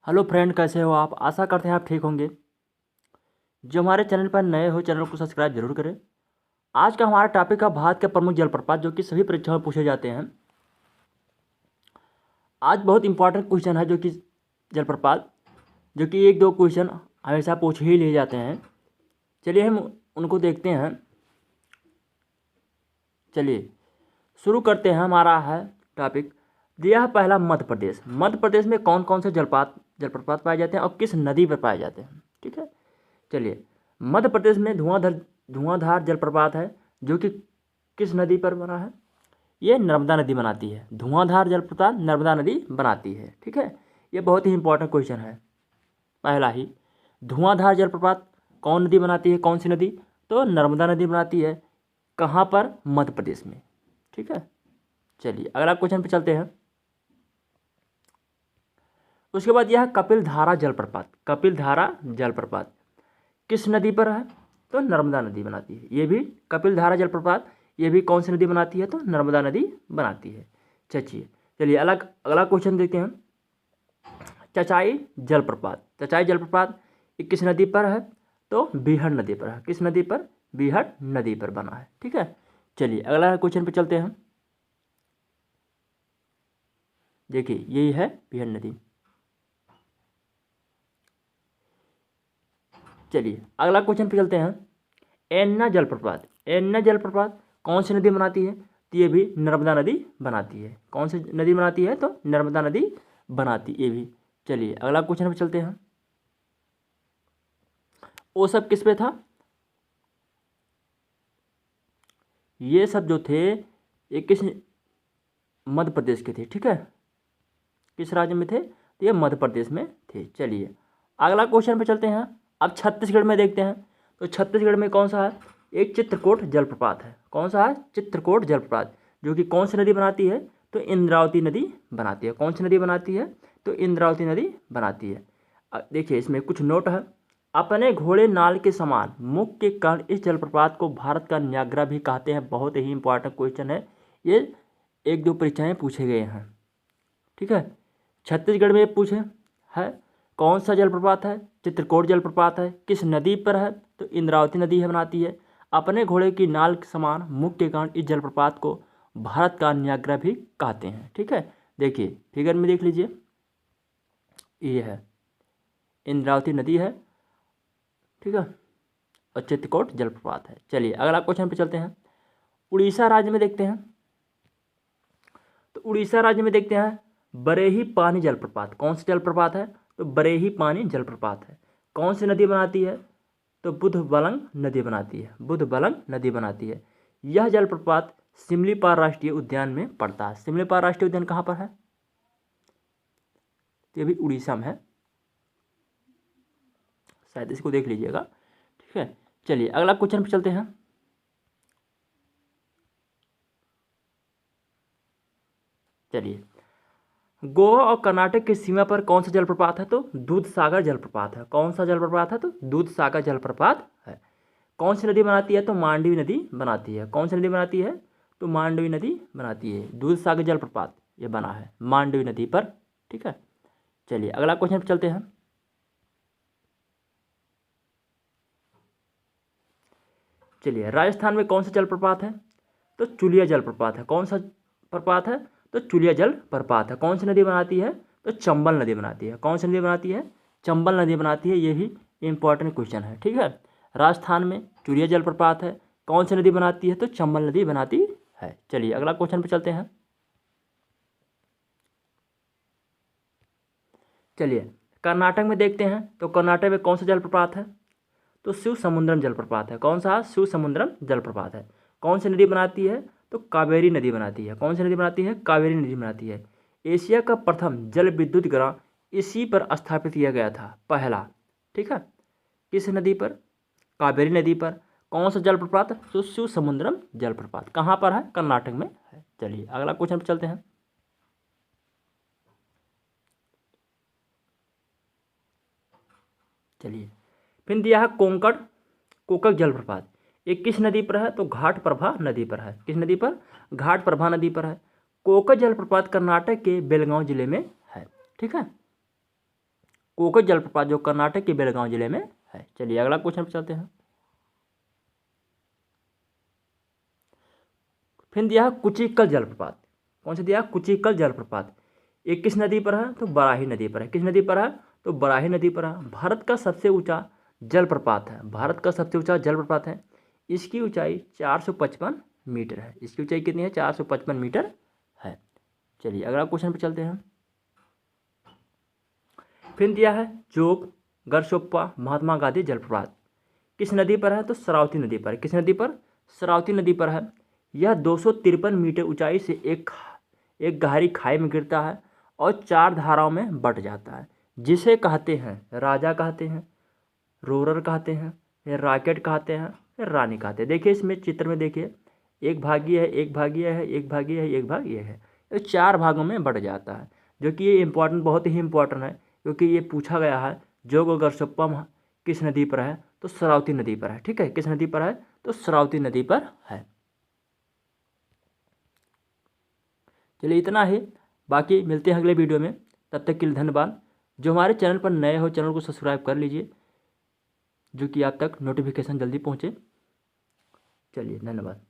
Hello friend, कैसे हो आप? आशा करते हैं आप ठीक होंगे। जो हमारे चैनल पर नए हो, चैनल को सब्सक्राइब जरूर करें। आज का हमारा टॉपिक है भारत के प्रमुख जलप्रपात, जो कि सभी परीक्षाओं में पूछे जाते हैं। आज बहुत इंपॉर्टेंट क्वेश्चन है, जो कि जलप्रपात, जो कि एक दो क्वेश्चन हमेशा पूछ ही लिए जाते हैं। चलिए हम उनको देखते हैं। चलिए शुरू करते हैं। हमारा है टॉपिक दिया है पहला, मध्य प्रदेश। मध्य प्रदेश में कौन कौन से जलप्रपात पाए जाते हैं और किस नदी पर पाए जाते हैं? ठीक है, चलिए। मध्य प्रदेश में धुआंधार जलप्रपात है, जो कि किस नदी पर बना है? ये नर्मदा नदी बनाती है। धुआंधार जलप्रपात नर्मदा नदी बनाती है। ठीक है, ये बहुत ही इंपॉर्टेंट क्वेश्चन है। पहला ही, धुआंधार जलप्रपात कौन नदी बनाती है? कौन सी नदी? तो नर्मदा नदी बनाती है। कहाँ पर? मध्य प्रदेश में। ठीक है, चलिए अगला क्वेश्चन पे चलते हैं। उसके बाद यह है कपिलधारा जलप्रपात। कपिलधारा जलप्रपात किस नदी पर है? तो नर्मदा नदी बनाती है। ये भी कपिलधारा जलप्रपात, ये भी कौन सी नदी बनाती है? तो नर्मदा नदी बनाती है। चलिए अगला क्वेश्चन देखते हैं। चचाई जलप्रपात। चचाई जलप्रपात ये किस नदी पर है? तो बीहड़ नदी पर है। किस नदी पर? बीहड़ नदी पर बना है। ठीक है, चलिए अगला क्वेश्चन पे चलते हैं। देखिए यही है बीहड़ नदी। चलिए अगला क्वेश्चन पे चलते हैं। एन्ना जलप्रपात। एन्ना जलप्रपात कौन सी नदी बनाती है? तो ये भी नर्मदा नदी बनाती है। कौन सी नदी बनाती है? तो नर्मदा नदी बनाती ये भी। चलिए अगला क्वेश्चन पे चलते हैं। वो सब किस पे था? ये सब जो थे ये किस मध्य प्रदेश के थे। ठीक है, किस राज्य में थे? तो ये मध्य प्रदेश में थे। चलिए अगला क्वेश्चन पे चलते हैं। अब छत्तीसगढ़ में देखते हैं। तो छत्तीसगढ़ में कौन सा है? एक चित्रकूट जलप्रपात है। कौन सा है? चित्रकूट जलप्रपात, जो कि कौन सी नदी बनाती है? तो इंद्रावती नदी बनाती है। कौन सी नदी बनाती है? तो इंद्रावती नदी बनाती है। देखिए इसमें कुछ नोट है। अपने घोड़े नाल के समान मुख के कारण इस जलप्रपात को भारत का न्यागरा भी कहते हैं। बहुत ही इंपॉर्टेंट क्वेश्चन है ये, एक दो परीक्षाएं पूछे गए हैं। ठीक है, छत्तीसगढ़ में पूछे है कौन सा जलप्रपात है? चित्रकूट जलप्रपात है। किस नदी पर है? तो इंद्रावती नदी है बनाती है। अपने घोड़े की नाल के समान मुख के कारण इस जलप्रपात को भारत का न्यागरा भी कहते हैं। ठीक है, देखिए फिगर में देख लीजिए, ये है इंद्रावती नदी है। ठीक है, और चित्रकूट जलप्रपात है। चलिए अगला क्वेश्चन पे चलते हैं। उड़ीसा राज्य में देखते हैं। तो उड़ीसा राज्य में देखते हैं बरेही पानी जलप्रपात। कौन सा जलप्रपात है? तो बरेही पानी जलप्रपात है। कौन सी नदी बनाती है? तो बुधबलंग नदी बनाती है। बुधबलंग नदी बनाती है। यह जलप्रपात सिमलीपाल राष्ट्रीय उद्यान में पड़ता है। सिमलीपाल राष्ट्रीय उद्यान कहाँ पर है? तो ये भी उड़ीसा में है, शायद इसको देख लीजिएगा। ठीक है, चलिए अगला क्वेश्चन पे चलते हैं। चलिए गोवा और कर्नाटक की सीमा पर कौन सा जलप्रपात है? तो दूध सागर जलप्रपात है। कौन सा जलप्रपात है? तो दूध सागर जलप्रपात है। कौन सी नदी बनाती है? तो मांडवी नदी बनाती है। कौन सी नदी बनाती है? तो मांडवी नदी बनाती है। दूध सागर जलप्रपात ये बना है मांडवी नदी पर। ठीक है, चलिए अगला क्वेश्चन पे चलते हैं। चलिए राजस्थान में कौन सा जलप्रपात है? तो चुलिया जलप्रपात है। कौन सा प्रपात है? तो चुलिया जलप्रपात है। कौन सी नदी बनाती है? तो चंबल नदी बनाती है। कौन सी नदी बनाती है? चंबल नदी बनाती है। ये भी इंपॉर्टेंट क्वेश्चन है। ठीक है, राजस्थान में चुलिया जलप्रपात है। कौन सी नदी बनाती है? तो चंबल नदी बनाती है। चलिए अगला क्वेश्चन पे चलते हैं। चलिए कर्नाटक में देखते हैं। तो कर्नाटक में कौन सा जलप्रपात है? तो शिव समुद्रम जलप्रपात है। कौन सा? शिव समुद्रम जलप्रपात है। कौन सी नदी बनाती है? तो कावेरी नदी बनाती है। कौन सी नदी बनाती है? कावेरी नदी बनाती है। एशिया का प्रथम जल विद्युत ग्राम इसी पर स्थापित किया गया था, पहला। ठीक है, किस नदी पर? कावेरी नदी पर। कौन सा जलप्रपात? तो शिव समुद्रम जलप्रपात। कहाँ पर है? कर्नाटक में है। चलिए अगला क्वेश्चन पर चलते हैं। चलिए फिर दिया है कोकक जलप्रपात। ये किस नदी पर है? तो घाट प्रभा नदी पर है। किस नदी पर? घाट प्रभा नदी पर है। कोकक जलप्रपात कर्नाटक के बेलगांव जिले में है। ठीक है, कोकच जलप्रपात जो कर्नाटक के बेलगांव जिले में है। चलिए अगला क्वेश्चन पर चलते हैं। फिर दिया है कुचिकल जलप्रपात। कौन सा दिया है? कुचिकल जलप्रपात। ये किस नदी पर है? तो बराही नदी पर है। किस नदी पर है? तो बराही नदी पर है। भारत का सबसे ऊंचा जलप्रपात है। भारत का सबसे ऊंचा जलप्रपात है। इसकी ऊंचाई 455 मीटर है। इसकी ऊंचाई कितनी है? 455 मीटर है। चलिए अगला क्वेश्चन पर चलते हैं। फिर दिया है जोग गरसोप्पा महात्मा गांधी जलप्रपात। किस नदी पर है? तो शरावती नदी पर। किस नदी पर? शरावती नदी पर है। यह 253 मीटर ऊंचाई से एक गहरी खाई में गिरता है और 4 धाराओं में बट जाता है, जिसे कहते हैं राजा कहते हैं, रोरर कहते हैं, फिर रॉकेट कहते हैं, फिर रानी कहते हैं। देखिए इसमें चित्र में देखिए, एक भाग ये है, एक भाग ये है, एक भाग ये है, एक भाग ये है। ये 4 भागों में बट जाता है, जो कि ये इम्पोर्टेंट, बहुत ही इम्पोर्टेंट है, क्योंकि ये पूछा गया है जोग और गरसोप्पा किस नदी पर है? तो शरावती नदी पर है। ठीक है, किस नदी पर है? तो शरावती नदी पर है। चलिए इतना ही, बाकी मिलते हैं अगले वीडियो में। तब तक के लिए धन्यवाद। जो हमारे चैनल पर नए हो, चैनल को सब्सक्राइब कर लीजिए, जो कि आप तक नोटिफिकेशन जल्दी पहुँचे। चलिए धन्यवाद।